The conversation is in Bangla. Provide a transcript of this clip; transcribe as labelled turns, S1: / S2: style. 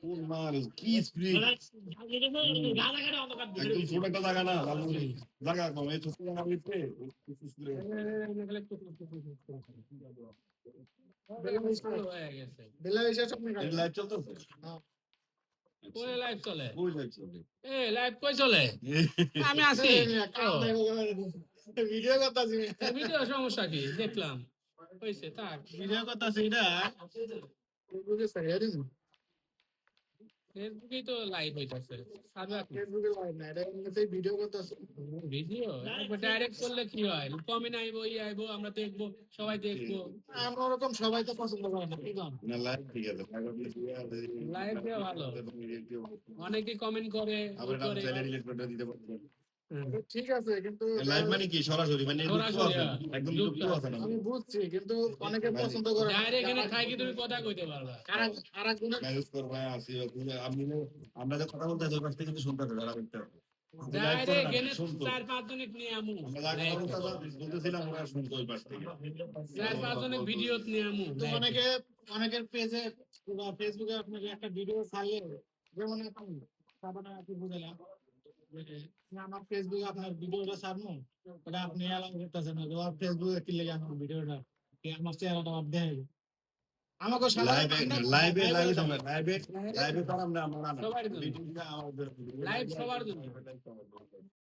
S1: কোন মার কি স্প্রিট একদম ছোট একটা জায়গা না লালমনি জায়গা কম এই ছোট জায়গা ভিতরে লাইভ চলতেছে
S2: কোন লাইভ চলে?
S1: ওই লাইভ চলবে
S2: এ লাইভ কই চলে? আমি আছি।
S3: ভিডিও করতেছি
S2: ভিডিও সমস্যা কি? দেখলাম হইছে থাক।
S3: ভিডিও করতেছি এটা ফেসবুকে ছাড়িয়ে দিছি
S2: ফেসবুকেই তো লাইভ হইতাছে। সাদা
S3: ফেসবুকে লাইভ না এটা এমনিতেই ভিডিও করতেছি
S2: ভিডিও ডাইরেক্ট করলে কি হয়? কমেন্ট আইবো, ই আইবো, আমরা দেখবো, সবাই দেখবো।
S3: আমরা ওরকম সবাই তো পছন্দ করে না কি জান
S1: না লাইভ ঠিক আছে
S2: লাইভ দেওয়া ভালো। অনেকে কমেন্ট করে, ই
S1: আবার
S2: করে।
S1: চাইলে ডিলিট করে দিতে পারবেন
S3: ঠিক আছে কিন্তু
S1: লাইভ মানে কি সরাসরি মানে যুক্ত আছে একদম যুক্ত আছে না
S3: আমি বুঝছি কিন্তু অনেকে পছন্দ করে না
S2: ডাইরেক্ট এখানে থাকি তুমি কথা কইতে পারবা।
S3: আরেকজনের
S1: ম্যানেজ করবে আসি আপনি আমরা যে কথা বলতে আছি ওই পাশ থেকে কিন্তু শুনতে হবে যারা করতে হবে
S2: ডাইরেক্ট এখানে 4-5 জনের নিয়ে আমু।
S1: আমরা যা কথা বলতেছিলাম ওরা শুনতো ওই পাশ থেকে
S2: 4-5 জনের ভিডিও নিয়ে আমু।
S3: তো অনেকের পেজে বা ফেসবুকে আপনাকে একটা ভিডিও ছাড়লে যেমন এখন সাবানা আপনি বুঝালাম আমার ফেসবুকে আপনার ভিডিওটা ছাড়বো ওটা আপনি অ্যালাউ করতেছেন না তো ফেসবুকে কি লেগে আমার ভিডিওটা আমার চেহারাটা দেখে আমাকে
S1: লাইভে
S2: লাইভ সবার জন্য।